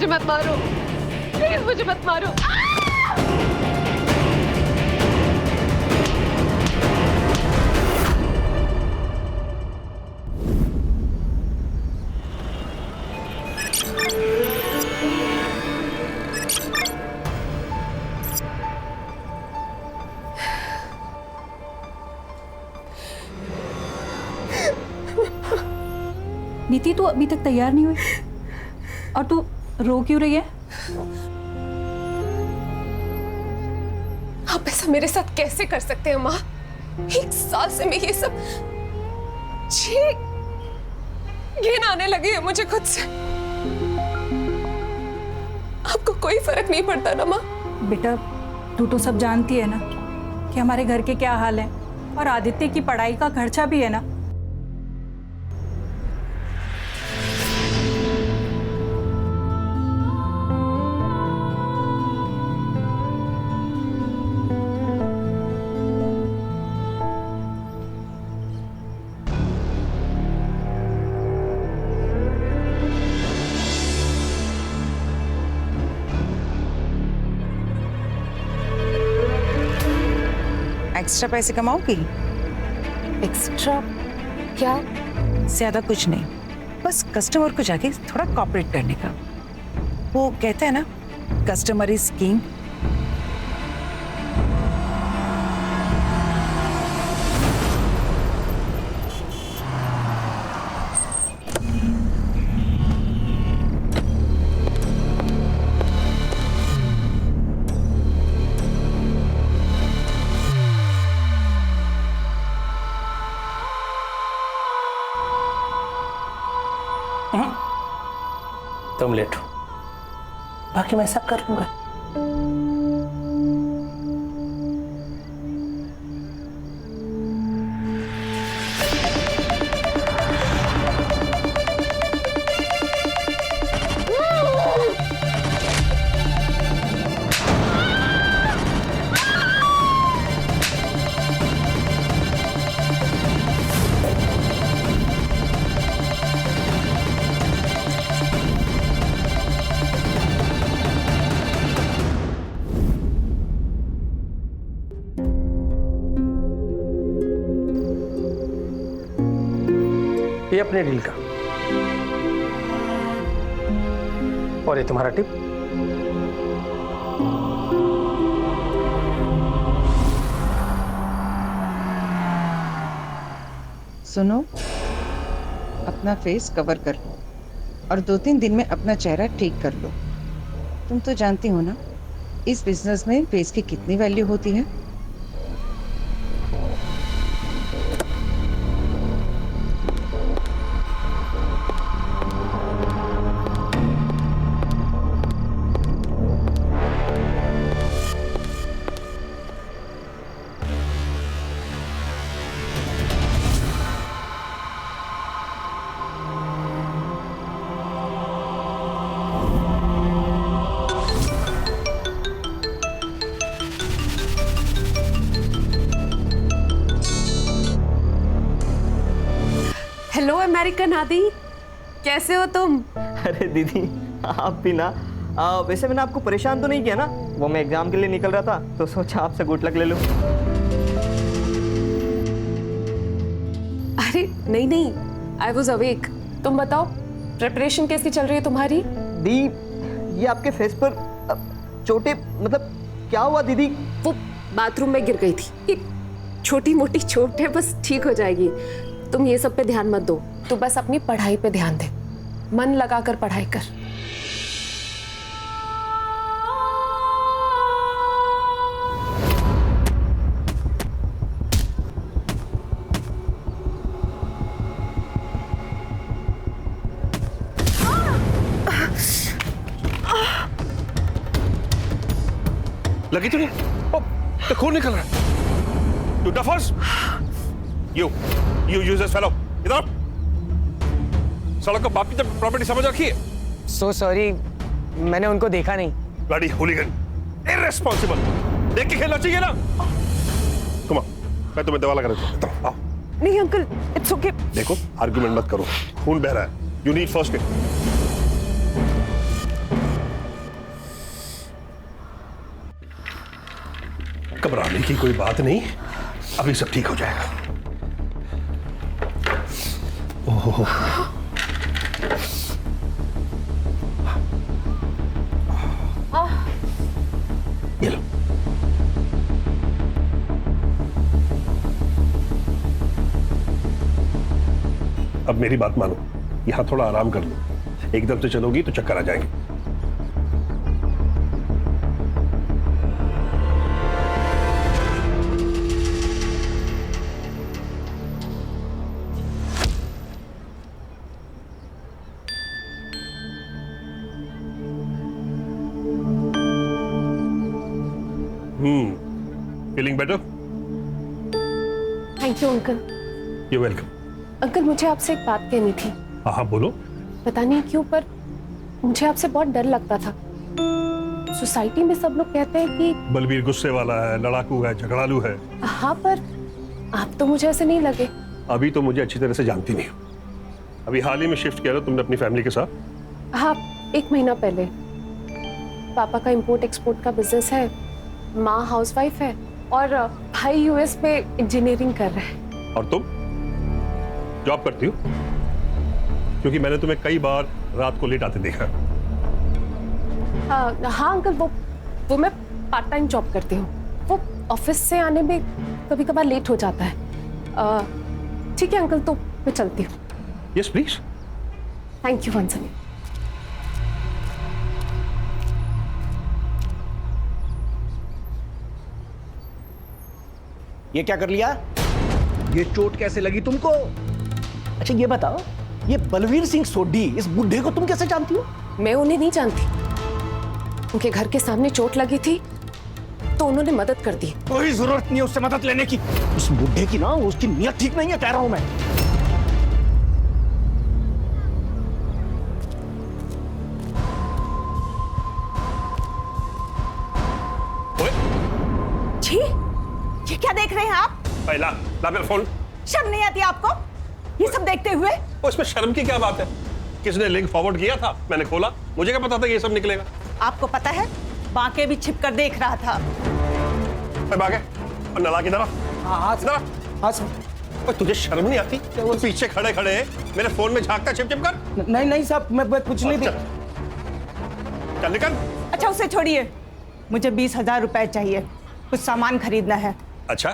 मुझे मत मारो, प्लीज मुझे मत मारो। नीति, तू अभी तक तैयार नहीं हुई और तू रो क्यों रही है? आप ऐसा मेरे साथ कैसे कर सकते हैं माँ? 1 साल से मैं ये सब घिन आने लगी है मुझे खुद से। आपको कोई फर्क नहीं पड़ता ना माँ? बेटा, तू तो सब जानती है ना कि हमारे घर के क्या हाल है, और आदित्य की पढ़ाई का खर्चा भी है ना। एक्स्ट्रा पैसे कमाओगी? एक्स्ट्रा क्या? ज्यादा कुछ नहीं, बस कस्टमर को जाके थोड़ा कॉपरेट करने का। वो कहते हैं ना, कस्टमर इज किंग। तुम लेटो, बाकी मैं सब कर लूंगा। ये अपने डील का, और ये तुम्हारा टिप। सुनो, अपना फेस कवर कर लो और 2-3 दिन में अपना चेहरा ठीक कर लो। तुम तो जानती हो ना, इस बिजनेस में फेस की कितनी वैल्यू होती है। हेलो अमेरिकन आदि, कैसे हो तुम? अरे दीदी, आप भी ना। वैसे मैंने आपको परेशान तो नहीं किया ना? वो मैं एग्जाम के लिए निकल रहा था तो सोचा आपसे गुड लक ले लूं। अरे नहीं नहीं, आई वॉज अवेक। तुम बताओ, प्रिपरेशन कैसी चल रही है तुम्हारी? दी, ये आपके फेस पर चोटें, मतलब क्या हुआ दीदी? वो बाथरूम में गिर गई थी। ये छोटी मोटी चोट है, बस ठीक हो जाएगी। तुम ये सब पे ध्यान मत दो, तू बस अपनी पढ़ाई पे ध्यान दे, मन लगाकर पढ़ाई कर। लगी तो नहीं? तो खून निकल रहा है। You duffers! You useless fellow! इधर! सड़क को बाप की तरफ प्रॉपर्टी समझ रखी है? So sorry, मैंने उनको देखा नहीं। Bloody hooligan! Irresponsible! देख के खेलना चाहिए ना? Come on, मैं तुम्हें दवा लगा देता हूँ। आओ। नहीं अंकल, इट्स ओके। देखो, आर्गुमेंट मत करो। खून बह रहा है। You need first aid. भय की कोई बात नहीं, अभी सब ठीक हो जाएगा। ओहो, ये लो। अब मेरी बात मानो, यहां थोड़ा आराम कर लो। एकदम से चलोगी तो चक्कर आ जाएंगे। Feeling better? Thank you uncle. You welcome. Uncle मुझे आपसे एक बात कहनी थी। हाँ हाँ बोलो। पता नहीं क्यों पर मुझे आपसे बहुत डर लगता था। सोसाइटी में सब लोग कहते हैं कि बलबीर गुस्से वाला है, लड़ाकू है, झगड़ालू है। हाँ, पर आप तो मुझे ऐसे नहीं लगे। अभी तो मुझे अच्छी तरह से जानती नहीं हो। अभी हाल ही में शिफ्ट किया था तुमने अपनी फैमिली के साथ? हाँ, 1 महीना पहले। पापा का इंपोर्ट एक्सपोर्ट का बिजनेस है, माँ हाउसवाइफ है और भाई यूएस में इंजीनियरिंग कर रहे हैं। और तुम जॉब करती हो? क्योंकि मैंने तुम्हें कई बार रात को लेट आते देखा। हाँ अंकल, वो मैं पार्ट टाइम जॉब करती हूँ। वो ऑफिस से आने में कभी कभार लेट हो जाता है। ठीक है अंकल, तो मैं चलती हूँ। Yes please. Thank you once again. ये क्या कर लिया? ये चोट कैसे लगी तुमको? अच्छा ये बताओ, ये बलवीर सिंह सोढ़ी इस बुढ़े को तुम कैसे जानती हो? मैं उन्हें नहीं जानती। उनके घर के सामने चोट लगी थी तो उन्होंने मदद कर दी। कोई जरूरत नहीं है उससे मदद लेने की। उस बुढ़े की ना, उसकी नीयत ठीक नहीं है, कह रहा हूं मैं। छी, ये क्या देख रहे हैं आप? ला मेरा फोन। शर्म नहीं आती आपको ये सब देखते हुए? उसमें शर्म की क्या बात है? किसने लिंक फॉरवर्ड किया था? मैंने खोला, मुझे क्या पता था कि ये सब निकलेगा। आपको पता है, बांके भी छिपकर देख रहा था। बागे और नला की तरफ। हाँ हाँ और तुझे शर्म नहीं आती? वो पीछे खड़े खड़े मेरे फोन में झांकता छिप छिप कर। नहीं साहब, मैं कुछ नहीं। चल निकल। अच्छा उसे छोड़िए, मुझे 20,000 रुपए चाहिए, कुछ सामान खरीदना है। अच्छा,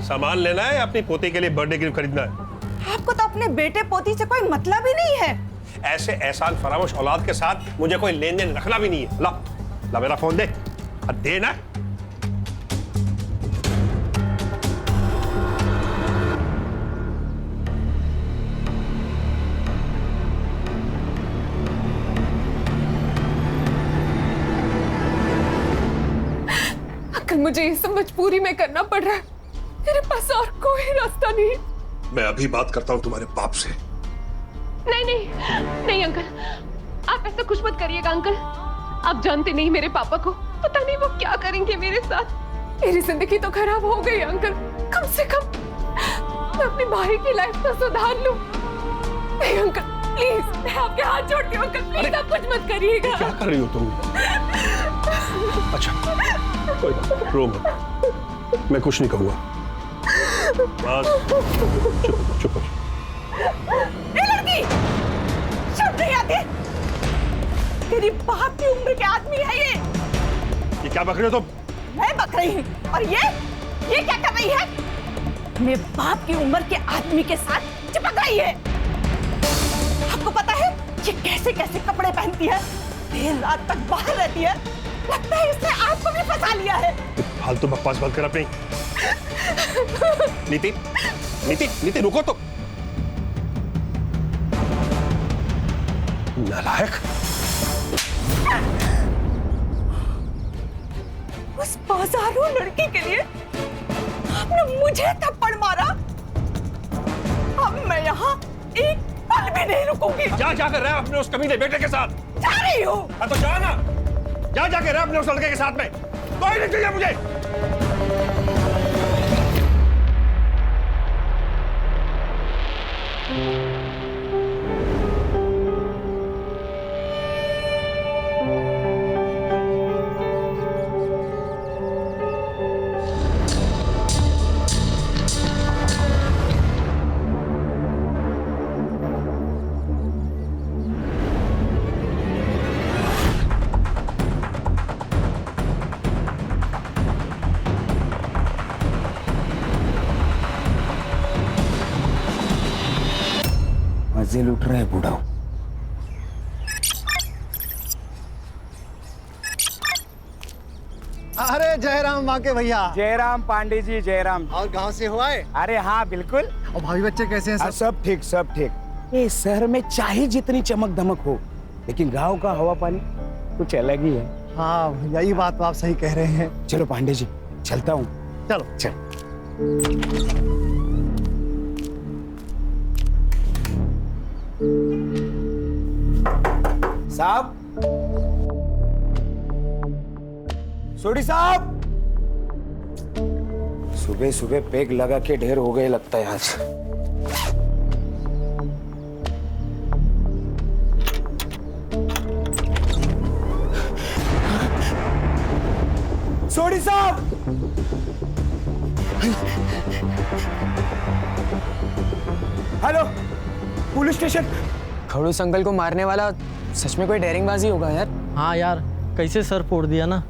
सामान लेना है या अपनी पोती के लिए बर्थडे गिफ्ट खरीदना है? आपको तो अपने बेटे पोती से कोई मतलब ही नहीं है। ऐसे एहसान फरामोश औलाद के साथ मुझे कोई लेन देन रखना भी नहीं है। ला मेरा फोन दे। दे ना। अंकल मुझे ये सब मजबूरी में करना पड़ रहा है, मेरे पास और कोई रास्ता नहीं। मैं अभी बात करता हूँ तुम्हारे बाप से। नहीं अंकल, आप ऐसा कुछ मत करिएगा अंकल। आप जानते नहीं मेरे पापा को, पता नहीं वो क्या करेंगे मेरे साथ। मेरी जिंदगी तो खराब हो गई अंकल, कम से कम मैं अपने भाई की लाइफ तो सुधार लूं। नहीं अंकल प्लीज, मैं आपके हाथ जोड़ती हूँ अंकल, प्लीज आप कुछ मत करिएगा। क्या कर रही हो तुम? अच्छा कोई बात, रो मत, मैं कुछ नहीं कहूँगा। बस चुप हो। ये लड़की शर्म नहीं आती? तेरी बाप की उम्र के आदमी है ये क्या बक रहे हो तुम? मैं बक रही हूँ, और ये क्या कर रही है? मेरे बाप की उम्र के आदमी के साथ चिपक रही है। आपको पता है ये कैसे कैसे कपड़े पहनती है, देर रात तक बाहर रहती है, लगता है इसने आपको भी फंसा लिया है। फालतू बकवास बंद कर अपनी। नीति नीति नीति रुको तो। नालायक। उस बाजारू लड़की के लिए आपने मुझे थप्पड़ मारा। अब मैं यहाँ एक पल भी नहीं रुकूंगी। जा कर रहा है अपने उस कमीने बेटे के साथ? जा रही हूँ। तो जा ना, जा के रहा अपने उस लड़के के साथ में। कोई नहीं चाहिए मुझे। मजे लूट रहा है बूढ़ा। अरे जयराम माके भैया। जयराम पांडे जी, जयराम। और गांव से हो आए? अरे हाँ बिल्कुल। और भाभी बच्चे कैसे हैं सब? सब ठीक, सब ठीक। ये शहर में चाहे जितनी चमक धमक हो, लेकिन गांव का हवा पानी कुछ अलग ही है। हाँ भैया, ये बात तो आप सही कह रहे हैं। चलो पांडे जी, चलता हूँ। चलो चल। साहब, सोडी साहब। सुबह सुबह पेग लगा के ढेर हो गए लगता है आज। सोडी साहब। Hello, police station. खड़ूस अंकल को मारने वाला सच में कोई डेयरिंगबाजी होगा यार। हाँ यार, कैसे सर फोड़ दिया ना।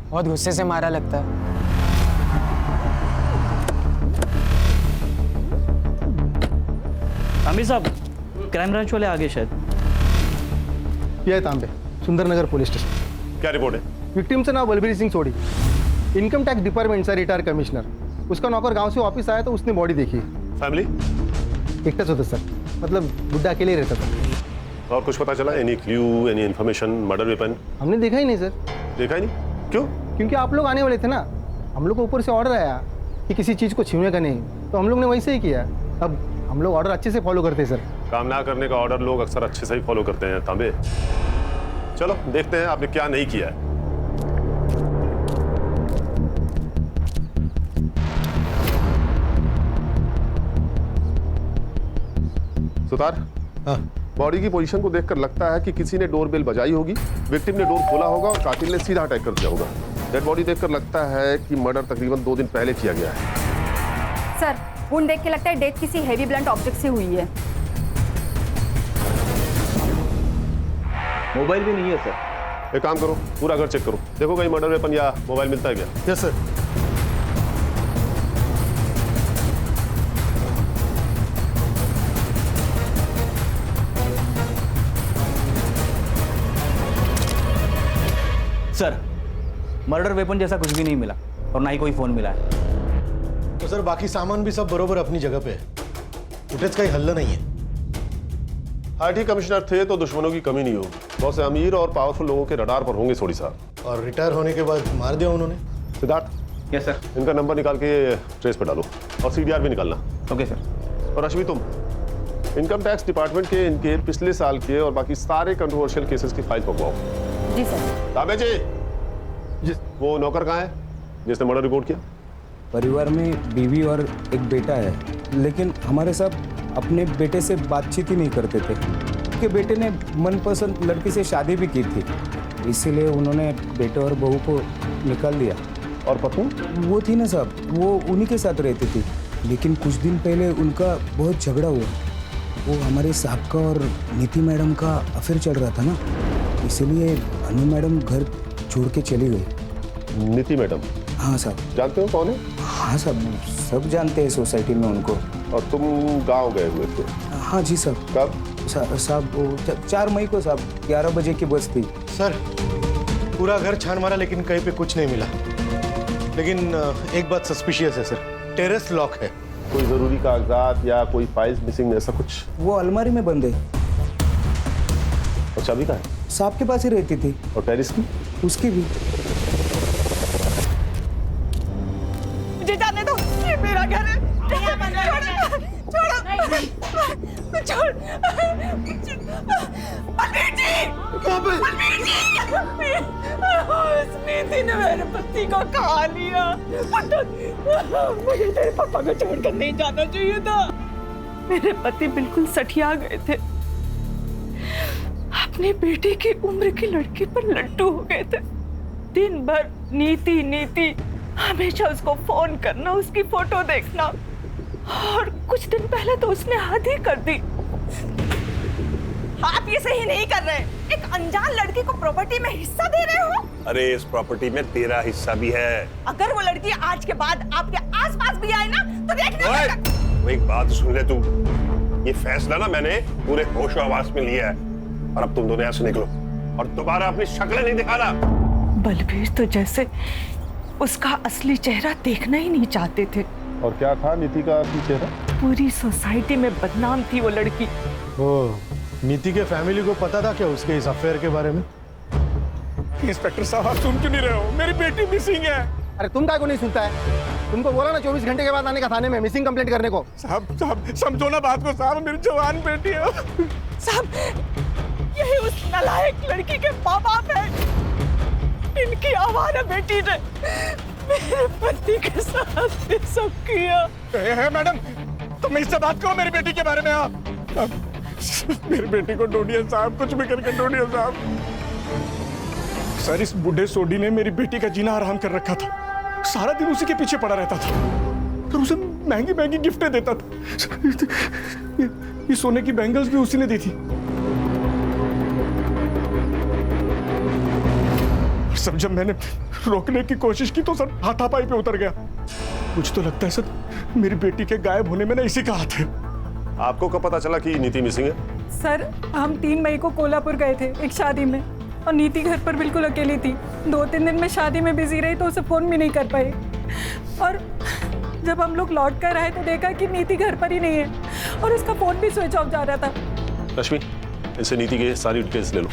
बहुत गुस्से से मारा लगता है। आमिर साहब, क्राइम ब्रांच वाले आगे शायद। ये है तांबे, सुंदरनगर पुलिस स्टेशन। क्या रिपोर्ट है? विक्टिमचं नाव बलबीर सिंग सोडी, इनकम टैक्स डिपार्टमेंटचा रिटायर्ड कमिश्नर। उसका नौकर गांव से वापस आया तो उसने बॉडी देखी। फैमिली? एकटाच होता सर, मतलब बुड्ढा अकेले ही रहता था। और कुछ पता चला? Any clue, any information, murder weapon? हमने देखा ही नहीं सर। देखा ही नहीं? क्यों? क्योंकि आप लोग आने वाले थे ना। हम लोग को ऊपर से ऑर्डर आया कि किसी चीज़ को छूने का नहीं, तो हम लोग ने वैसे ही किया। अब हम लोग ऑर्डर अच्छे से फॉलो करते हैं सर। काम ना करने का ऑर्डर लोग अक्सर अच्छे से ही फॉलो करते हैं तांबे। चलो देखते हैं आपने क्या नहीं किया है। सुतार, बॉडी की पोजीशन को देखकर लगता है कि किसी ने डोरबेल बजाई होगी, विक्टिम ने डोर खोला होगा और कातिल ने सीधा अटैक कर दिया होगा। डेड बॉडी देखकर लगता है कि मर्डर तकरीबन 2 दिन पहले किया गया है। सर, वुंड देख के लगता है डेथ किसी हेवी ब्लंट ऑब्जेक्ट से हुई है। मोबाइल भी नहीं है सर। एक काम करो, पूरा घर चेक करो, देखो कहीं मर्डर वेपन या मोबाइल मिलता है क्या? Yes sir. Sir, murder weapon जैसा कुछ भी नहीं मिला और ना ही कोई फोन मिला है। तो सर बाकी सामान भी सब बरोबर अपनी जगह पे है, फुटेज का ही हल्ला नहीं है। आईटी कमिश्नर थे तो दुश्मनों की कमी नहीं होगी। बहुत से अमीर और पावरफुल लोगों के रडार पर होंगे सोडी साहब। और रिटायर होने के बाद मार दिया उन्होंने। Siddharth, yes sir. इनका नंबर निकाल के ट्रेस पे डालो और सीडीआर भी निकालना। Okay sir. और अश्वी, तुम इनकम टैक्स डिपार्टमेंट के इनके पिछले साल के और बाकी सारे कंट्रोवर्शियल केसेस की फाइल पकवाओ। जी सर। ताबे जी, वो नौकर कहाँ है जिसने मर्डर रिपोर्ट किया? परिवार में बीवी और एक बेटा है, लेकिन हमारे साथ अपने बेटे से बातचीत ही नहीं करते थे। उनके बेटे ने मनपसंद लड़की से शादी भी की थी, इसीलिए उन्होंने बेटे और बहू को निकाल दिया। और पत्नी? वो थी ना साहब, वो उन्हीं के साथ रहती थी, लेकिन कुछ दिन पहले उनका बहुत झगड़ा हुआ। वो हमारे साहब का और नीति मैडम का अफेयर चल रहा था ना, इसीलिए अनु मैडम घर छोड़ के चली गई। नीति मैडम? हाँ साहब। जानते हो कौन है? हाँ साहब, सब जानते हैं सोसाइटी में उनको। और तुम गांव गए हुए थे? हाँ जी साहब। कब? साहब 4 मई को साहब, 11 बजे की बस थी। सर पूरा घर छान मारा लेकिन कहीं पे कुछ नहीं मिला, लेकिन एक बात सस्पिशियस है सर, टेरेस लॉक है। कोई जरूरी कागजात या कोई फाइल्स मिसिंग ऐसा कुछ? वो अलमारी में बंद है। और चाबी कहाँ है? साहब के पास ही रहती थी। और टेरिस की? उसकी भी। मुझे जाने दो, ये मेरा घर है। छोड़ो, छोड़। बलबीर जी, बलबीर जी, उसने दिन मेरे पति को खा लिया। मुझे तेरे पापा को छोड़कर नहीं जाना चाहिए था। मेरे पति बिल्कुल सठिया गए थे, अपने बेटे की उम्र की लड़की पर लट्टू हो गए थे। दिन भर नीति नीति, हमेशा उसको फोन करना, उसकी फोटो देखना, और कुछ दिन पहले तो उसने हद ही कर दी। आप ये सही नहीं कर रहे। एक अनजान लड़की को प्रॉपर्टी में हिस्सा दे रहे हो। अरे इस प्रॉपर्टी में तेरा हिस्सा भी है। अगर वो लड़की आज के बाद आपके आसपास भी आए ना तो देखना। एक बात सुन ले तू, ये फैसला ना मैंने पूरे होशो आवाज में लिया है, और अब तुम दोनों यहाँ से निकलो और दोबारा अपनी शक्लें नहीं दिखाना। बलबीर तो जैसे उसका असली चेहरा देखना ही नहीं चाहते थे। और क्या था नीति का असली चेहरा? पूरी सोसाइटी में बदनाम थी वो लड़की। नीति के फैमिली को पता था क्या उसके इस अफेयर के बारे में? इंस्पेक्टर साहब, आप सुन क्यों नहीं रहे हो? मेरी बेटी मिसिंग है। अरे तुम काय को नहीं सुनता है? तुमको बोला ना 24 घंटे के बाद आने का थाने में मिसिंग कंप्लेंट करने को। साहब समझो ना बात को साहब, मेरी जवान बेटी है। साहब, यही उस नालायक लड़की के माँ बाप है। इनकी आवारा बेटी ने मेरे पति के साथ ये सब किया। मैडम, तुम इससे बात करो मेरी बेटी के बारे में। आप मेरी बेटी को ढूंढिए साहब, कुछ भी करके ढूंढिए साहब। सर, इस बूढ़े सोडी ने मेरी बेटी का जीना हराम कर रखा था। सारा दिन उसी के पीछे पड़ा रहता था और उसे महंगी महंगी गिफ्टें देता था। ये सोने की बैंगल्स भी उसी ने दी थी। सब जब मैंने रोकने की कोशिश की तो सर हाथापाई पे उतर गया। मुझे तो लगता है सर मेरी बेटी के गायब होने में ना इसी का हाथ है। आपको कब पता चला कि नीति मिसिंग है? सर, हम 3 मई को कोल्हापुर गए थे एक शादी में, और नीति घर पर बिल्कुल अकेली थी। 2-3 दिन में शादी में बिजी रही तो उसे फोन भी नहीं कर पाई, और जब हम लोग लौट कर आए तो देखा कि नीति घर पर ही नहीं है और उसका फोन भी स्विच ऑफ जा रहा था। रश्मि, इनसे नीति के सारी डिटेल्स ले लो।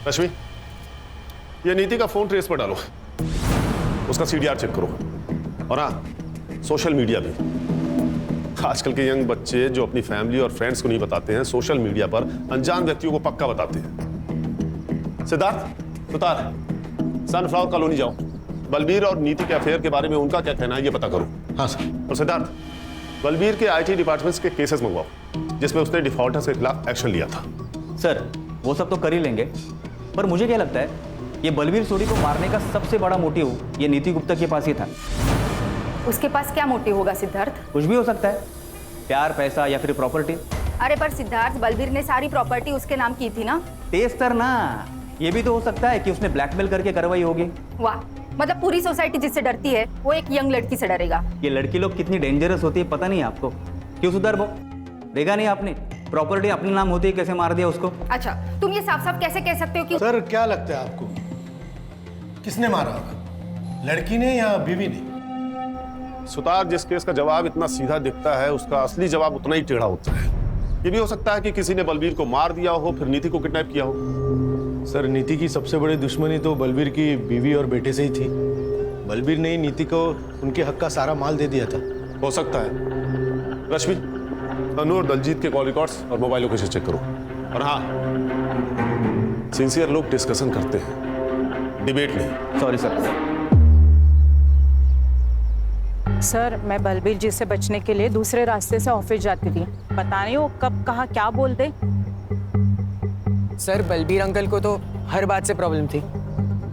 रश्मि, ये नीति का फोन ट्रेस पर डालो, उसका सीडीआर चेक करो, और हाँ, सोशल मीडिया भी। आजकल के यंग बच्चे जो अपनी फैमिली और फ्रेंड्स को नहीं बताते हैं, सोशल मीडिया पर अनजान व्यक्तियों को पक्का बताते हैं। सिद्धार्थ, सुतार, सनफ्लावर कॉलोनी जाओ, बलबीर और नीति के अफेयर के बारे में उनका क्या कहना है ये पता करो। हाँ सर। और सिद्धार्थ, बलबीर के आईटी डिपार्टमेंट्स के केसेस मंगवाओ जिसमें उसने डिफॉल्टर्स के खिलाफ एक्शन लिया था। सर, वो सब तो कर ही लेंगे, पर मुझे क्या लगता है ये बलबीर सोडी को मारने का सबसे बड़ा मोटिव ये नीति गुप्ता के पास ही था। उसके पास क्या मोटिव होगा सिद्धार्थ? कुछ भी हो सकता है, प्यार, पैसा या फिर प्रॉपर्टी। अरे पर सिद्धार्थ, बलबीर ने सारी प्रॉपर्टी उसके नाम की थी ना। तेज तर ना, ये भी तो हो सकता है कि उसने ब्लैकमेल करके करवाई होगी। वाह, मतलब पूरी सोसाइटी जिससे डरती है वो एक यंग लड़की से डरेगा। ये लड़की लोग कितनी डेंजरस होती है पता नहीं आपको। क्यों सुधार वो देखा नहीं आपने? प्रॉपर्टी अपने नाम होती है, कैसे मार दिया उसको। अच्छा, तुम ये साफ साफ कैसे कह सकते हो कि सर क्या लगता है आपको, किसने मारा होगा, लड़की ने या बीवी ने? सुतार, जिस केस का जवाब इतना सीधा दिखता है उसका असली जवाब उतना ही टेढ़ा होता है। ये भी हो सकता है कि किसी ने बलबीर को मार दिया हो, फिर नीति को किडनैप किया हो। सर, नीति की सबसे बड़ी दुश्मनी तो बलबीर की बीवी और बेटे से ही थी। बलबीर ने ही नीति को उनके हक का सारा माल दे दिया था। हो सकता है। रश्मि, अनु और दलजीत के कॉल रिकॉर्ड्स और मोबाइल लोकेशन चेक करो। और हाँ, सिंसियर लोग डिस्कशन करते हैं, डिबेट नहीं। Sorry sir. सर, मैं बलबीर जी से बचने के लिए दूसरे रास्ते से ऑफिस जाती थी। पता नहीं वो कब कहाँ क्या बोल दे। सर, बलबीर अंकल को तो हर बात से प्रॉब्लम थी,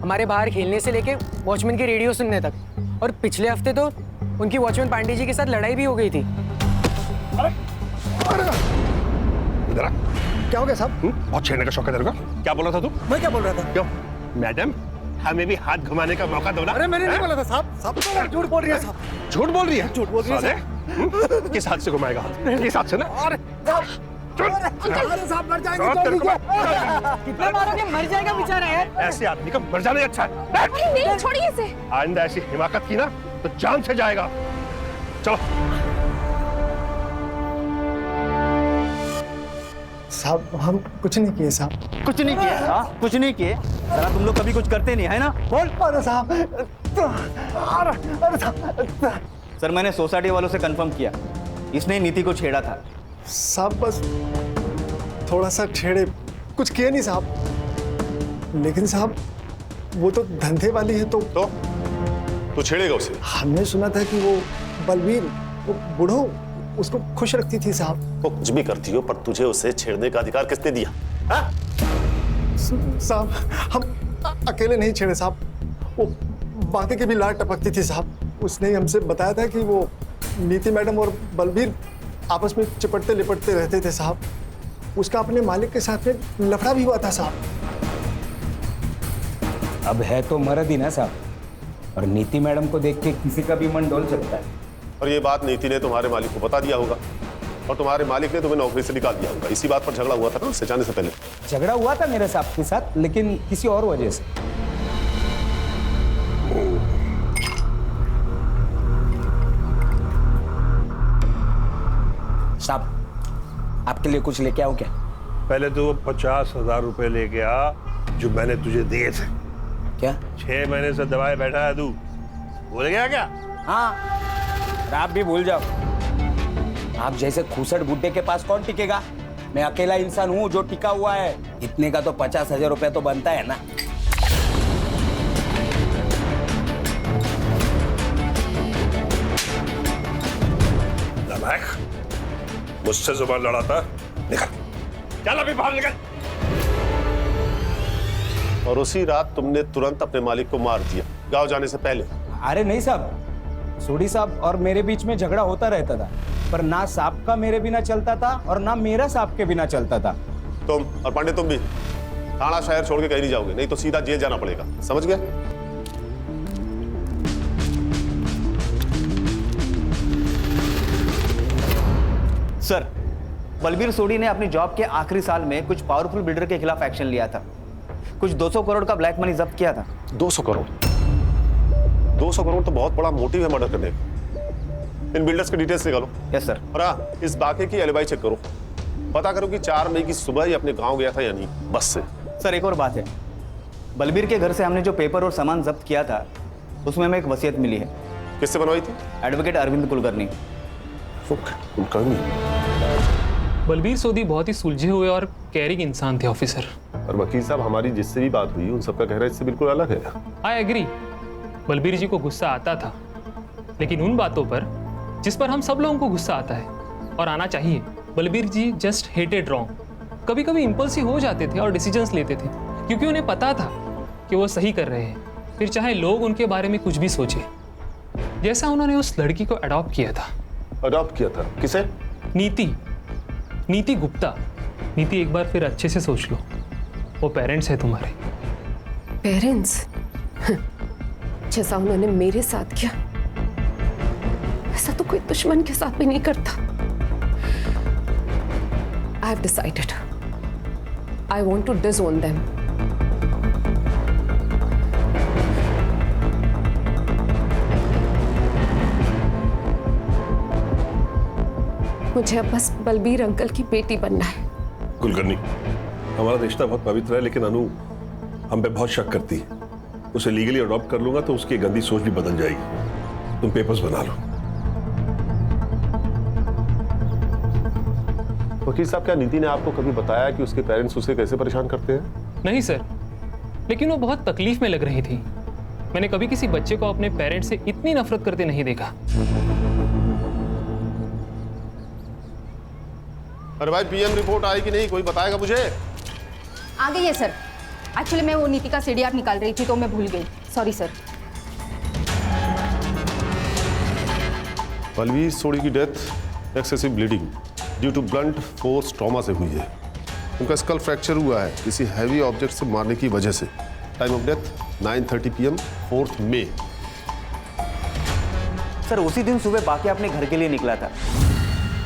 हमारे बाहर खेलने से लेके वॉचमैन की रेडियो सुनने तक। और पिछले हफ्ते तो उनकी वॉचमैन पांडे जी के साथ लड़ाई भी हो गई थी। इधर आ। क्या हो गया साहब? बहुत छेड़ने का शौक है तेरे को। क्या बोल रहा था तू? मैं क्या बोल रहा था? क्यों? मैडम, हमें भी हाथ घुमाने का मौका दो ना। अरे मैंने नहीं बोला था साहब। साहब तो झूठ बोल रही है साहब। झूठ बोल रही है? झूठ बोल रही है साहब। किस हाथ से घुमाएगा? किस हाथ से ना? अरे साहब मर जाएंगे तो कितना मारोगे? मर जाएगा बेचारा यार। ऐसे आदमी का मर जाना ही अच्छा है। नहीं, छोड़िए इसे। आइंदा ऐसी हिमाकत की ना तो जान से जाएगा। चलो साहब, हम कुछ नहीं किए साहब। कुछ नहीं किए? हाँ, कुछ नहीं किए। साला तुम लोग कभी कुछ करते नहीं है ना? बोल। अरे साहब, अरे साहब। सर, मैंने सोसाइटी वालों से कंफर्म किया, इसने नीति को छेड़ा था। साहब बस थोड़ा सा छेड़े, कुछ किए नहीं साहब। लेकिन साहब वो तो धंधे वाली है तो छेड़ेगा उसे। हमने सुना था कि वो बलबीर, वो बूढ़ो उसको खुश रखती थी साहब। वो कुछ भी करती हो, पर तुझे उसे छेड़ने का अधिकार किसने दिया? साहब, हम अकेले नहीं छेड़े साहब, वो बातें के भी लाड टपकती थी साहब। उसने ही हमसे बताया था कि वो नीति मैडम और बलबीर आपस में चिपटते लिपटते रहते थे साहब। उसका अपने मालिक के साथ में लफड़ा भी हुआ था साहब। अब है तो मर्द ही ना साहब, और नीति मैडम को देख के किसी का भी मन डोल सकता है। और ये बात नीति ने तुम्हारे मालिक को बता दिया होगा और तुम्हारे मालिक ने तुम्हें नौकरी से निकाल दिया होगा। इसी बात पर झगड़ा हुआ था ना उससे जाने से पहले। झगड़ा हुआ था मेरे साहब के साथ, लेकिन किसी और वजह से। साहब आपके लिए कुछ लेके आऊं क्या? पहले तो 50,000 रुपए लेके आ जो मैंने तुझे दिए थे। क्या? 6 महीने से दबाए बैठा है तू, भूल गया क्या? हाँ, और आप भी भूल जाओ। आप जैसे खूसट बुड्ढे के पास कौन टिकेगा? मैं अकेला इंसान हूँ जो टिका हुआ है। इतने का तो 50,000 रुपया तो बनता है ना। मुझसे जुबान लड़ाता, निकल, चल अभी बाहर निकल। और उसी रात तुमने तुरंत अपने मालिक को मार दिया गांव जाने से पहले। अरे नहीं साहब, सोडी साहब और मेरे बीच में झगड़ा होता रहता था, पर ना साहब का मेरे बिना चलता था और ना मेरा साहब के बिना चलता था। तुम और पांडे तुम भी थाना शहर छोड़ के कहीं नहीं जाओगे, नहीं तो सीधा जेल जाना पड़ेगा, समझ गए? सर, बलबीर सोडी ने अपनी जॉब के आखिरी साल में कुछ पावरफुल बिल्डर के खिलाफ एक्शन लिया था। कुछ 200 करोड़ का ब्लैक मनी जब्त किया था। 200 करोड़? 200 करोड़ तो बहुत बड़ा मोटिव है मर्डर करने का। इन बिल्डर्स के डिटेल्स निकालो। Yes sir. और हाँ, इस बाकी की एलिबाई चेक करो, पता करो कि 4 मई की सुबह ही अपने गांव गया था या नहीं, बस से। सर एक और बात है, बलबीर के घर से हमने जो पेपर और सामान जब्त किया था उसमें हमें एक वसीयत मिली है। किससे बनवाई थी? एडवोकेट अरविंद कुलकर्णी। बलबीर सोडी बहुत ही सुलझे हुए और कैरिंग इंसान थे ऑफिसर। और वकील साहब, हमारी जिससे भी बात हुई उन सबका कहना इससे बिल्कुल अलग है। आई एग्री, बलबीर जी को गुस्सा आता था, लेकिन उन बातों पर जिस पर हम सब लोगों को गुस्सा आता है और आना चाहिए। बलबीर जी जस्ट हेटेड रॉन्ग। कभी कभी इम्पल्सिव हो जाते थे और डिसीजंस लेते थे क्योंकि उन्हें पता था कि वो सही कर रहे हैं, फिर चाहे लोग उनके बारे में कुछ भी सोचे। जैसा उन्होंने उस लड़की को अडॉप्ट किया था। अडॉप्ट किया था? किसे? नीति गुप्ता। नीति, एक बार फिर अच्छे से सोच लो, वो पेरेंट्स है तुम्हारे। पेरेंट्स? जैसा उन्होंने मेरे साथ किया ऐसा तो कोई दुश्मन के साथ भी नहीं करता। I have decided, I want to disown them. मुझे अब बस बलबीर अंकल की बेटी बनना है। कुलकर्णी, हमारा रिश्ता बहुत पवित्र है, लेकिन अनु हम पे बहुत शक करती है। उसे लीगली अडॉप्ट कर लूंगा तो उसकी गंदी सोच भी बदल जाएगी। तुम पेपर्स बना लो। वकील साहब, क्या नीति ने आपको कभी बताया कि उसके पेरेंट्स उसे कैसे परेशान करते हैं? नहीं सर, लेकिन वो बहुत तकलीफ में लग रही थी। मैंने कभी किसी बच्चे को अपने पेरेंट्स से इतनी नफरत करते नहीं देखा। अरे भाई, पीएम रिपोर्ट आई कि नहीं, कोई बताएगा मुझे? आ गई है सर। एक्चुअली मैं वो नीति का सीडीआर निकाल रही थी तो मैं भूल गई, सॉरी सर। बलबीर सोडी की death excessive bleeding due to blunt force trauma से हुई है। उनका स्कल फ्रैक्चर हुआ है किसी हैवी ऑब्जेक्ट से मारने की वजह से। टाइम ऑफ डेथ 9:30 PM 4 मई। सर उसी दिन सुबह बाकी अपने घर के लिए निकला था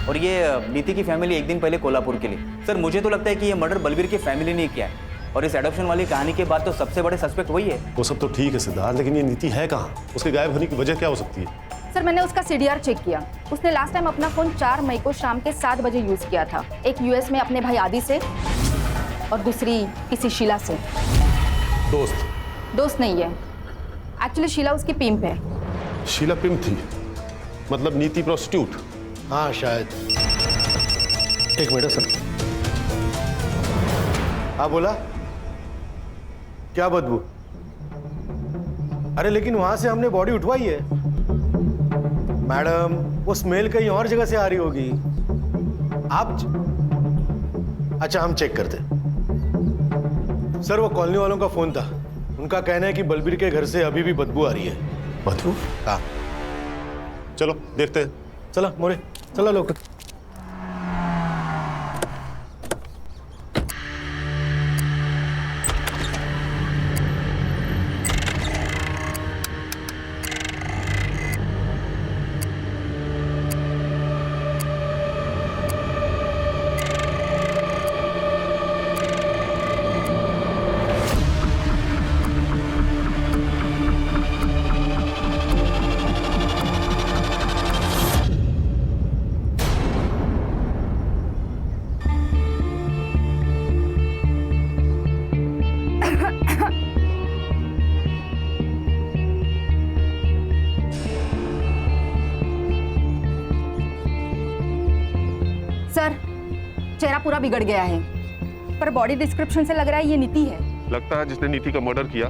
और ये नीति की फैमिली एक दिन पहले कोल्हापुर के लिए। सर मुझे तो लगता है कि ये मर्डर बलबीर की फैमिली ने किया है और इस एडॉप्शन वाली कहानी के बाद तो सबसे बड़े सस्पेक्ट वही है। वो सब तो ठीक है सिद्धार्थ, लेकिन ये नीति है कहाँ? उसके गायब होने की वजह क्या हो सकती है? सर मैंने उसका सीडीआर चेक किया। उसने लास्ट टाइम अपना फोन 4 मई को शाम के 7 बजे यूज किया था। एक यूएस में अपने भाई आदि से और दूसरी किसी शीला से। दोस्त नहीं है, एक्चुअली शीला उसकी पिंप है। शीला पिंप थी? मतलब नीति प्रोस्टिट्यूट? हाँ शायद। एक मिनट सर। हाँ बोला, क्या बदबू? अरे लेकिन वहां से हमने बॉडी उठवाई है मैडम, वो स्मेल कहीं और जगह से आ रही होगी। आप अच्छा, हम चेक करते। सर वो कॉलोनी वालों का फोन था, उनका कहना है कि बलबीर के घर से अभी भी बदबू आ रही है। बदबू? हाँ चलो देखते हैं। चलो मोरे, चलो लोग। सर, चेहरा पूरा बिगड़ गया है, पर बॉडी डिस्क्रिप्शन से लग रहा है ये नीति है। लगता है जिसने नीति का मर्डर किया,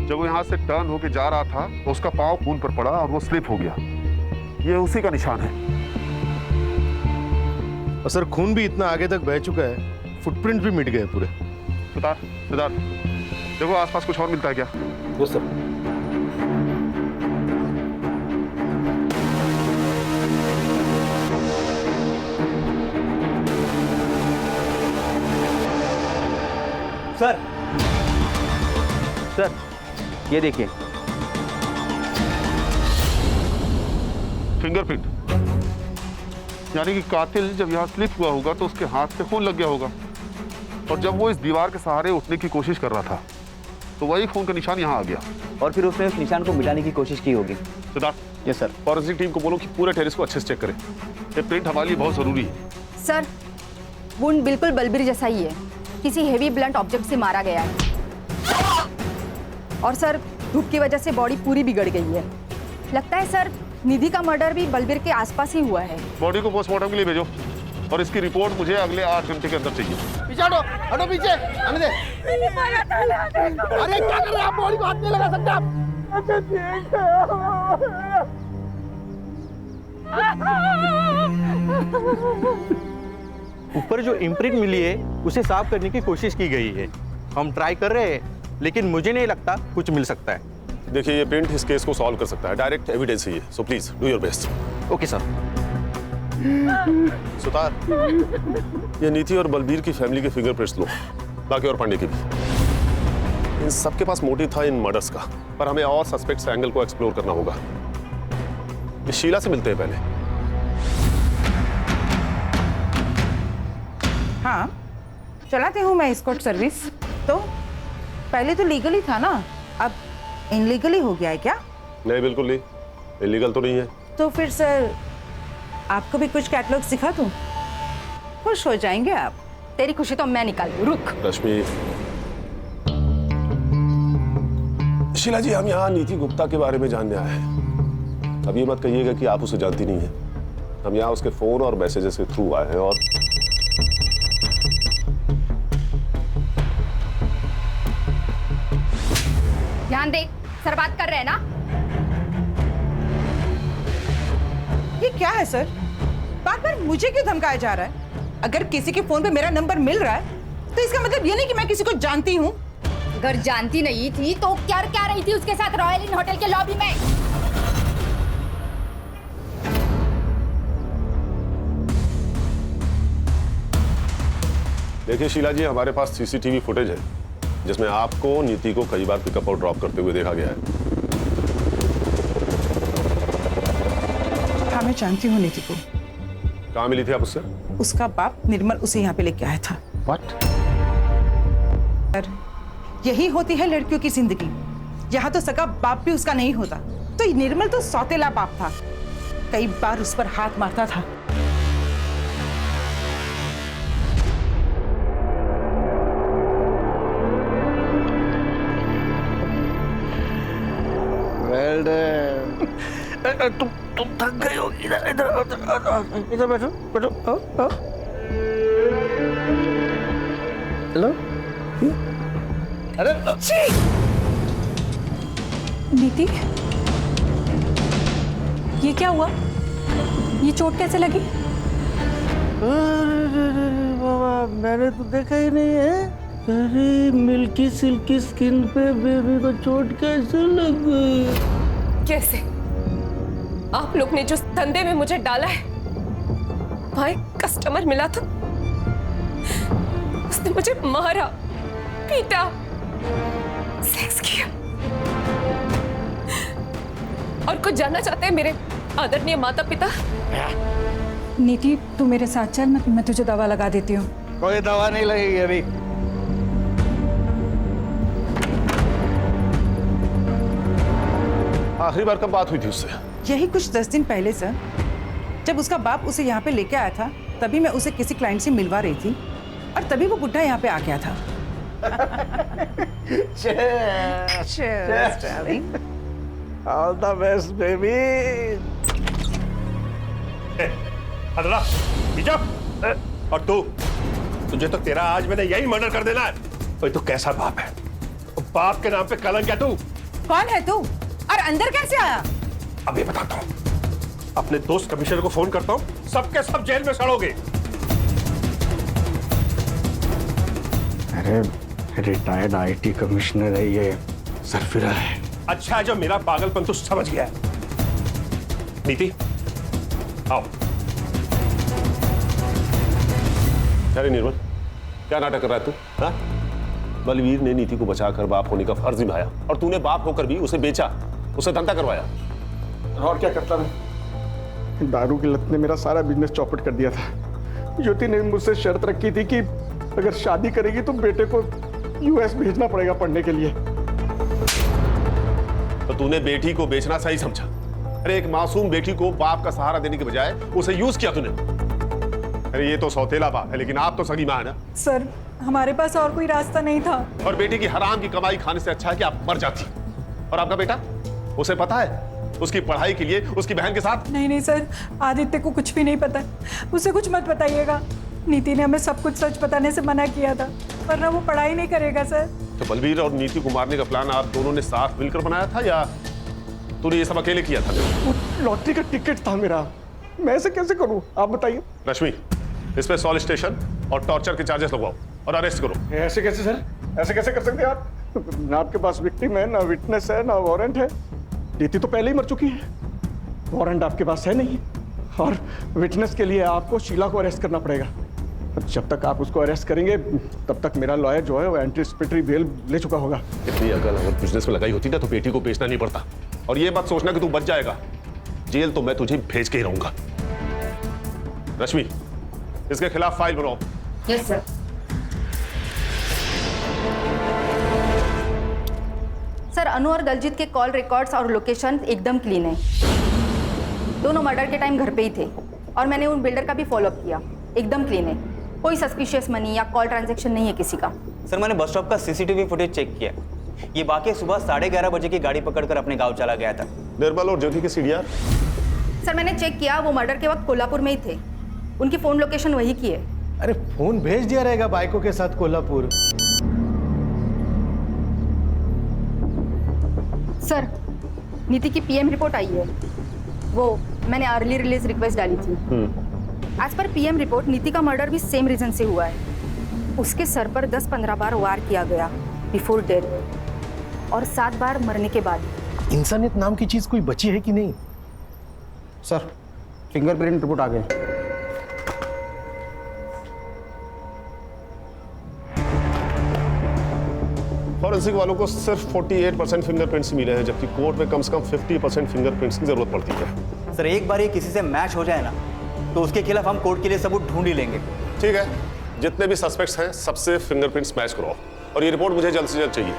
जब वो यहाँ से टर्न होके जा रहा था तो उसका पाँव खून पर पड़ा और वो स्लिप हो गया। ये उसी का निशान है। और सर खून भी इतना आगे तक बह चुका है, फुटप्रिंट भी मिट गए पूरे। सिद्धार्थ, देखो आसपास कुछ और मिलता है क्या? वो सर। सर, ये देखिए फिंगरप्रिंट, यानी कि कातिल जब यहाँ स्लिप हुआ होगा तो उसके हाथ से खून लग गया होगा, और जब वो इस दीवार के सहारे उठने की कोशिश कर रहा था तो वही खून का निशान यहाँ आ गया, और फिर उसने उस निशान को मिटाने की कोशिश की होगी। Siddharth, yes sir. Forensic team को बोलो कि पूरे टेरेस को अच्छे से चेक करें। ये प्रिंट हमारे लिए बहुत जरूरी है। सर, वुंड बिल्कुल बलबीर जैसा ही है, किसी हेवी ब्लंट ऑब्जेक्ट से मारा गया है। और सर, धूप की वजह से बॉडी पूरी बिगड़ गई है। लगता है सर, निधि का मर्डर भी बलबीर के आसपास ही हुआ है। बॉडी को पोस्टमार्टम के लिए भेजो और इसकी रिपोर्ट मुझे अगले 8 घंटे के अंदर चाहिए। पीछे हटो, हटो पीछे, आने दे। अरे क्या कर रहे हैं आप? बॉडी को हाथ नहीं लगा सकते आप। ऊपर जो इम्प्रिंट मिली है उसे साफ करने की कोशिश की गई है। हम ट्राई कर रहे हैं, लेकिन मुझे नहीं लगता कुछ मिल सकता है। देखिए, ये प्रिंट इस केस को सॉल्व कर सकता है। डायरेक्ट एविडेंस है ये, so please do your best. Okay sir. Sutar, ये नीति और बलबीर की फैमिली के फिंगरप्रिंट्स लो, बाकी और पांडे के भी। इन सबके पास मोटिव था इन मर्डर्स का, पर हमें और सस्पेक्ट्स एंगल को एक्सप्लोर करना होगा। ये शीला से मिलते हैं पहले। हाँ, चलाते हूँ मैं एस्कॉर्ट सर्विस। तो पहले तो लीगली था ना, अब इनलीगली हो गया है क्या? नहीं, बिल्कुल नहीं, इलीगल तो नहीं है। तो फिर सर, आपको भी कुछ कैटलॉग सिखा दूं? खुश हो जाएंगे आप। तेरी खुशी तो मैं निकाल दूं, रुक। रश्मि, शीला जी, हम यहाँ नीति गुप्ता के बारे में जानने आए हैं। अब ये मत कहिएगा कि आप उसे जानती नहीं है। हम यहाँ उसके फोन और मैसेजेस के थ्रू आए हैं, और ध्यान दे, सर बात कर रहे हैं ना। ये क्या है सर? बार बार मुझे क्यों धमकाया जा रहा है? अगर किसी के फोन पे मेरा नंबर मिल रहा है तो इसका मतलब ये नहीं कि मैं किसी को जानती हूँ। अगर जानती नहीं थी तो क्या क्या रही थी उसके साथ रॉयल इन होटल के लॉबी में? देखिए शीला जी, हमारे पास सीसीटीवी फुटेज है जिसमें आपको नीति को कई बार पिकअप और ड्रॉप करते हुए देखा गया है। हाँ, मैं जानती हूँ नीति को। कहाँ मिली थी आप उससे? उसका बाप निर्मल उसे यहाँ पे लेके आया था। What? सर, यही होती है लड़कियों की जिंदगी। यहाँ तो सगा बाप भी उसका नहीं होता, तो निर्मल तो सौतेला बाप था, कई बार उस पर हाथ मारता था। तुम थक गई होगी। इधर बैठो बैठो। हेलो। अरे नीति, ये क्या हुआ? ये चोट कैसे लगी? बाबा, मैंने तो देखा ही नहीं है। अरे मिल्की सिल्की स्किन पे बेबी को चोट कैसे लग गई? कैसे? आप लोग ने जो धंधे में मुझे डाला है, वहां एक कस्टमर मिला था, उसने मुझे मारा, पीटा, सेक्स किया। और कुछ जानना चाहते हैं मेरे आदरणीय माता पिता? नीति, तू मेरे साथ चल, मैं तुझे दवा लगा देती हूँ। कोई दवा नहीं लगेगी अभी। आखिरी बार कब बात हुई थी उससे? यही कुछ 10 दिन पहले सर, जब उसका बाप उसे यहाँ पे लेके आया था, तभी मैं उसे किसी क्लाइंट से मिलवा रही थी और तभी वो बुड्ढा यहाँ पे आ गया था। Cheers, darling. All the best, baby. अदला और तुझे तो तेरा आज मैंने यही मर्डर कर देना है। तो तू कैसा बाप है? बाप के नाम पे कलंक है तू। कौन है तू और अंदर कैसे आया? अभी बताता हूँ। अपने दोस्त कमिश्नर को फोन करता हूँ, सबके सब जेल में सड़ोगे। अरे रिटायर्ड आईटी कमिश्नर है ये, सरफिरा है। अच्छा है जो मेरा पागलपन तू समझ गया है। नीति आओ। अरे निर्मल, क्या नाटक कर रहा है तू? हाँ? बलवीर ने नीति को बचाकर बाप होने का फर्ज निभाया और तूने बाप होकर भी उसे बेचा, उसे धंधा करवाया। और क्या करता मैं? दारू की लत ने मेरा सारा बिजनेस चौपट कर दिया था। ज्योति ने मुझसे शर्त रखी थी कि अगर शादी करेगी तो बेटे को यूएस भेजना पड़ेगा पढ़ने के लिए। तो तूने बेटी को बेचना सही समझा? अरे एक मासूम बेटी को बाप का सहारा देने के बजाय उसे यूज किया तूने। अरे ये तो सौतेला बाप है, लेकिन आप तो सगी मां है ना। सर, हमारे पास और कोई रास्ता नहीं था। और बेटी की हराम की कमाई खाने से अच्छा है कि आप मर जाती। और आपका बेटा, उसे पता है उसकी पढ़ाई के लिए उसकी बहन के साथ? नहीं सर, आदित्य को कुछ भी नहीं पता। उसे कुछ मत बताइएगा। नीति ने हमें सब कुछ सच बताने से मना किया था, वरना वो पढ़ाई नहीं करेगा सर। तो बलवीर और नीति को मारने का प्लान आप दोनों ने साथ मिलकर बनाया था या तूने ये सब अकेले किया था? लॉटरी का टिकट था मेरा, मैं ऐसे कैसे करूं आप बताइए। रश्मि, इस पे सॉलिड स्टेशन और टॉर्चर के चार्जेस लगवाओ और अरेस्ट करो। ऐसे कैसे सर? ऐसे कैसे कर सकते हैं आप? ना आपके पास विक्टिम है, ना विटनेस है, ना वारंट है। नीति तो पहले ही मर चुकी है, वारंट आपके पास है नहीं, और विटनेस के लिए आपको शीला को अरेस्ट करना पड़ेगा। जब तक आप उसको अरेस्ट करेंगे तब तक मेरा लॉयर जो है वो एंटीसिपेटरी बेल ले चुका होगा। इतनी अकल अगर बिजनेस में लगाई होती ना तो बेटी को बेचना नहीं पड़ता। और ये बात सोचना कि तू बच जाएगा, जेल तो मैं तुझे भेज के ही रहूंगा। रश्मि, इसके खिलाफ फाइल बनाओ। Yes sir. सर, अनु और दलजीत के कॉल रिकॉर्ड्स और लोकेशन एकदम क्लीन है। दोनों मर्डर के टाइम घर पे ही थे और मैंने उन बिल्डर का भी फॉलोअप किया, एकदम क्लीन है। कोई सस्पिशियस मनी या कॉल ट्रांजैक्शन नहीं है किसी का। सर, मैंने बस स्टॉप का सीसीटीवी फुटेज चेक किया। ये वाकई सुबह 11:30 बजे की गाड़ी पकड़कर अपने गांव चला गया था। निर्मल और ज्योति के सीडीआर? सर, मैंने चेक किया, वो मर्डर के वक्त कोल्हापुर में ही थे। उनकी फोन लोकेशन वही की है। अरे फोन भेज दिया रहेगा बाइकों के साथ कोल्हापुर। सर, नीति की पीएम रिपोर्ट आई है, वो मैंने अर्ली रिलीज रिक्वेस्ट डाली थी। आज पर पीएम रिपोर्ट नीति का मर्डर भी सेम रीजन से हुआ है। उसके सर पर 10-15 बार वार किया गया बिफोर डेथ और 7 बार मरने के बाद। इंसानियत नाम की चीज कोई बची है कि नहीं? सर, फिंगरप्रिंट रिपोर्ट आ गए। फॉरेंसिक वालों को सिर्फ 48% फिंगरप्रिंट्स मिले हैं, जबकि कोर्ट में कम से कम 50% फिंगरप्रिंट्स की जरूरत पड़ती है। सर, एक बार ये किसी से मैच हो जाए ना तो उसके खिलाफ हम कोर्ट के लिए सबूत ढूंढ ही लेंगे। ठीक है, जितने भी सस्पेक्ट्स हैं सबसे फिंगरप्रिंट्स मैच करो और ये रिपोर्ट मुझे जल्द से जल्द चाहिए।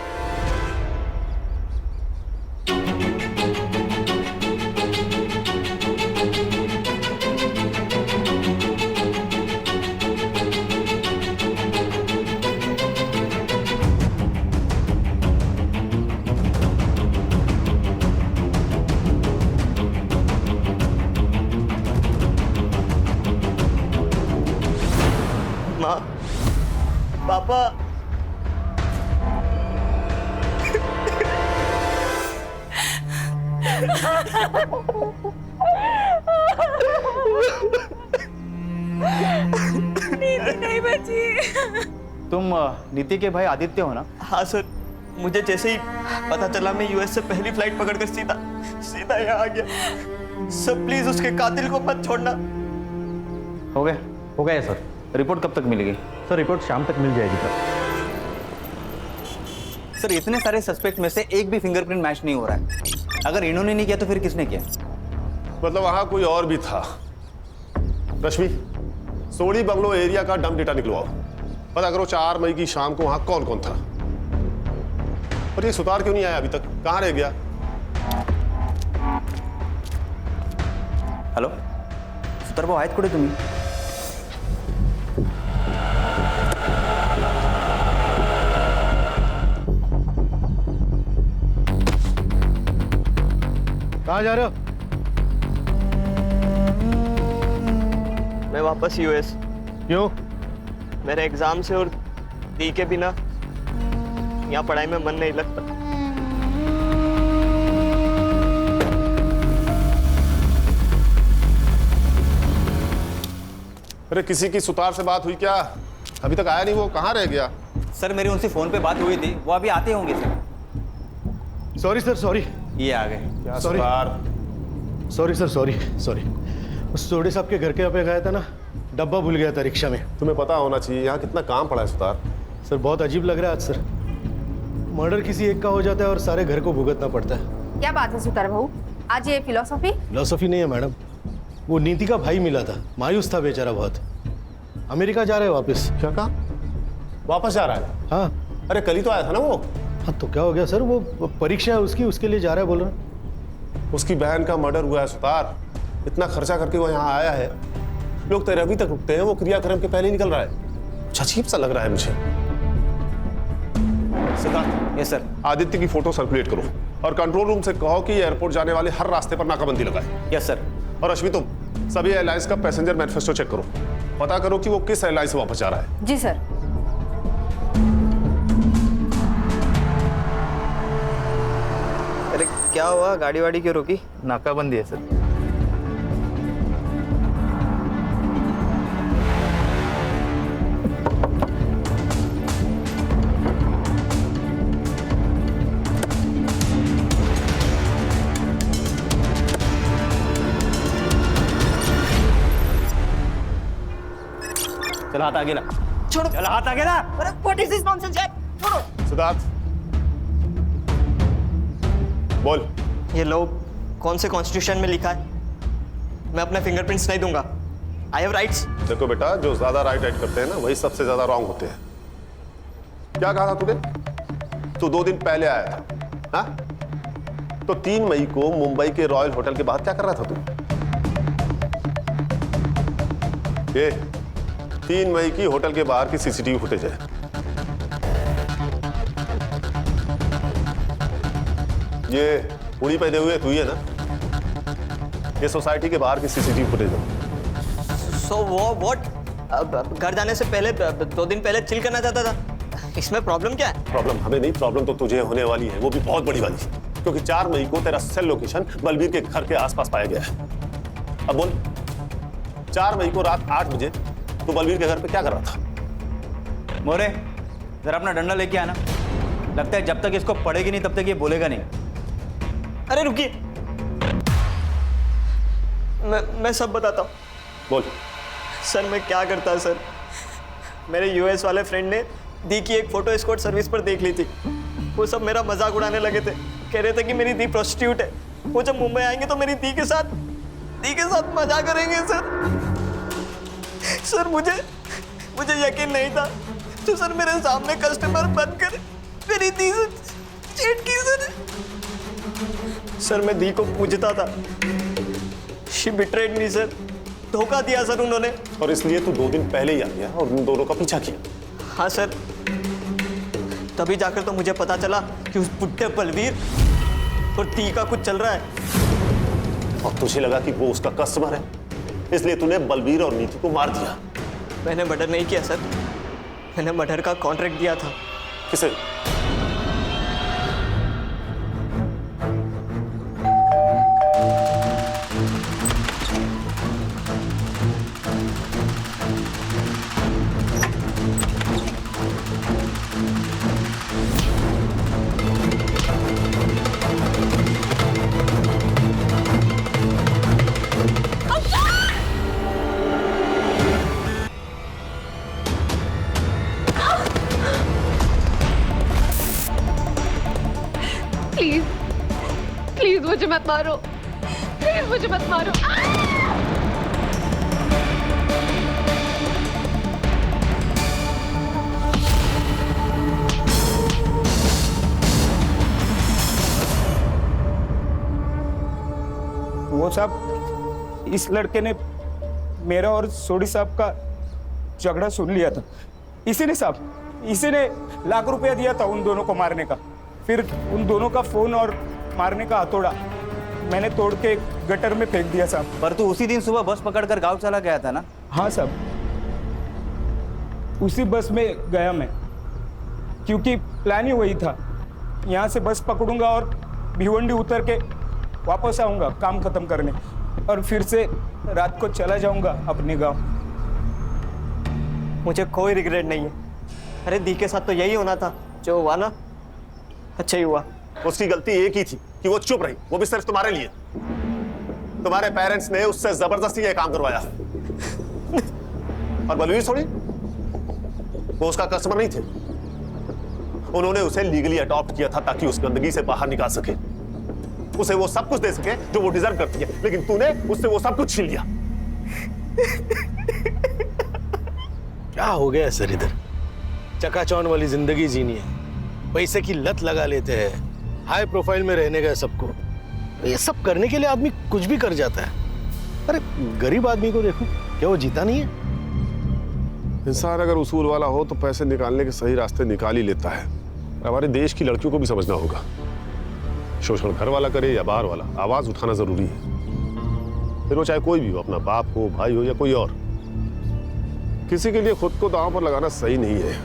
माँ, पापा, नीति नहीं बची। तुम नीति के भाई आदित्य हो ना? हाँ सर, मुझे जैसे ही पता चला मैं यूएस से पहली फ्लाइट पकड़कर सीधा यहाँ आ गया। सर प्लीज उसके कातिल को मत छोड़ना। हो गया सर। रिपोर्ट कब तक मिलेगी? सर, रिपोर्ट शाम तक मिल जाएगी सर। सर, इतने सारे सस्पेक्ट में से एक भी फिंगरप्रिंट मैच नहीं हो रहा है। अगर इन्होंने नहीं किया तो फिर किसने किया? मतलब वहां कोई और भी था। रश्मि, सोडी बंगलो एरिया का डंप डेटा निकलवाओ, पता करो 4 मई की शाम को वहां कौन कौन था। और ये सुतार क्यों नहीं आया अभी तक, कहां रह गया? हॅलो, सुतार भाऊ आहेत कुठे तुम्ही? कहाँ जा रहे हो? वापस यूएस। क्यों? मेरे एग्जाम से और दी के बिना यहाँ पढ़ाई में मन नहीं लगता। अरे किसी की सुतार से बात हुई क्या? अभी तक आया नहीं, वो कहाँ रह गया? सर मेरी उनसे फोन पे बात हुई थी, वो अभी आते होंगे सर। Sorry sir, sorry. ये आ गए। क्या sorry sorry sir, sorry sorry. उस सोडी साहब के घर के यहाँ पे गया था ना, डब्बा भूल गया था रिक्शा में। तुम्हें पता होना चाहिए यहाँ कितना काम पड़ा है सुतार। सर बहुत अजीब लग रहा है आज सर। मर्डर किसी एक का हो जाता है और सारे घर को भुगतना पड़ता है। क्या बात है सुतार बहू, आज ये फिलोसॉफी? फिलोसॉफी नहीं है मैडम, वो नीति का भाई मिला था, मायूस था बेचारा बहुत। अमेरिका जा रहा है वापस। क्या कहा? वापस जा रहा है? हाँ। अरे कल ही तो आया था ना वो। हाँ तो क्या हो गया सर, वो परीक्षा है उसकी, उसके लिए जा रहा है बोल रहा। उसकी बहन का मर्डर हुआ है सुतार, इतना खर्चा करके वो यहाँ आया है, लोग तेरे अभी तक रुकते हैं, वो क्रियाक्रम के पहले निकल रहा है। कुछ अजीब सा लग रहा है मुझे। सिद्धार्थ। Yes sir. आदित्य की फोटो सर्कुलेट करो और कंट्रोल रूम से कहो कि एयरपोर्ट जाने वाले हर रास्ते पर नाकाबंदी लगाए। Yes sir. और अश्विनी तुम सभी एयरलाइंस का पैसेंजर मैनिफेस्टो चेक करो, पता करो कि वो किस एयरलाइन से वापस जा रहा है। जी सर। अरे क्या हुआ, गाड़ी वाड़ी क्यों रोकी? नाकाबंदी है सर। चल हाथ आगे ला। छोड़ो। चल हाथ आगे ला। अरे व्हाट इज दिस नॉनसेंस यार, छोड़ो। सिद्धार्थ बोल। ये लो, कौन से कॉन्स्टिट्यूशन में लिखा है मैं अपने फिंगरप्रिंट्स नहीं दूंगा? I have rights. देखो बेटा, जो ज्यादा राइट करते हैं ना वही सबसे ज्यादा रॉन्ग होते हैं। क्या कहा था तूने? तू 2 दिन पहले आया था, हाँ? तो 3 मई को मुंबई के रॉयल होटल के बाहर क्या कर रहा था तू? ये 3 मई की होटल के बाहर की सीसीटीवी फुटेज है। ये उड़ी पहने हुए तू ही है ना? ये सोसाइटी के बाहर की सीसीटीवी फुटेज है। सो वो व्हाट? घर जाने से पहले 2 दिन पहले चिल करना चाहता था, इसमें प्रॉब्लम क्या है? प्रॉब्लम हमें नहीं, प्रॉब्लम तो तुझे होने वाली है, वो भी बहुत बड़ी वाली, क्योंकि 4 मई को तेरा सेल लोकेशन बलबीर के घर के आसपास पाया गया है। अब बोल, 4 मई को रात 8 बजे तू बलबीर के घर पे क्या कर रहा था? मोरे जरा अपना डंडा लेके आना, लगता है जब तक इसको पड़ेगी नहीं तब तक ये बोलेगा नहीं। अरे रुकिए, मैं सब बताता हूँ। बोल। सर मैं क्या करता सर, मेरे यूएस वाले फ्रेंड ने दी की एक फोटो एस्कॉर्ट सर्विस पर देख ली थी। वो सब मेरा मजाक उड़ाने लगे थे, कह रहे थे कि मेरी दी प्रोस्टिट्यूट है, वो जब मुंबई आएंगे तो मेरी दी के साथ मजा करेंगे सर। सर मुझे यकीन नहीं था, तो सर मेरे सामने कस्टमर बनकर मेरी दी से चीट की सर मैं दी को पूछता था, शी बिट्रेड मी सर, धोखा दिया सर उन्होंने। और इसलिए तू 2 दिन पहले ही आ गया और उन दोनों का पीछा किया? हाँ सर, तभी जाकर तो मुझे पता चला कि उस बुड्ढे बलवीर और दी का कुछ चल रहा है। और तुझे लगा कि वो उसका कस्टमर है, इसलिए तूने बलबीर और नीति को मार दिया? मैंने मर्डर नहीं किया सर, मैंने मर्डर का कॉन्ट्रैक्ट दिया था। किसे? प्लीज मुझे मत मारो, प्लीज मुझे मत मारो। वो साहब, इस लड़के ने मेरा और सोडी साहब का झगड़ा सुन लिया था। इसी ने साहब, इसी ने लाख रुपया दिया था उन दोनों को मारने का, फिर उन दोनों का फोन और मारने का हथौड़ा मैंने तोड़ के गटर में फेंक दिया साहब। पर तू उसी दिन सुबह बस पकड़कर गांव चला गया था ना? हाँ साहब, उसी बस में गया मैं, क्योंकि प्लान ही वही था। यहाँ से बस पकड़ूंगा और भिवंडी उतर के वापस आऊँगा काम खत्म करने, और फिर से रात को चला जाऊँगा अपने गांव। मुझे कोई रिग्रेट नहीं है। अरे दी के साथ तो यही होना था, जो हुआ ना अच्छा ही हुआ। उसकी गलती एक ही थी कि वो चुप रही, वो भी सिर्फ तुम्हारे लिए। तुम्हारे पेरेंट्स ने उससे जबरदस्ती ये काम करवाया। और बलवीर थोड़ी, वो उसका कस्टमर नहीं थे। उन्होंने उसे लीगली अडॉप्ट किया था ताकि उस गंदगी से बाहर निकाल सके, उसे वो सब कुछ दे सके जो वो डिजर्व करती है, लेकिन तूने उससे वो सब कुछ छीन लिया। क्या हो गया सर? इधर चकाचौंध वाली जिंदगी जीनी है, पैसे की लत लगा लेते हैं, हाई प्रोफाइल में रहने का सबको। ये सब करने के लिए आदमी कुछ भी कर जाता है। अरे गरीब आदमी को देखो, क्या वो जीता नहीं है? इंसान अगर उसूल वाला हो तो पैसे निकालने के सही रास्ते निकाल ही लेता है। हमारे देश की लड़कियों को भी समझना होगा, शोषण घर वाला करे या बाहर वाला, आवाज उठाना जरूरी है। फिर वो चाहे कोई भी हो, अपना बाप हो, भाई हो या कोई और। किसी के लिए खुद को दांव पर लगाना सही नहीं है।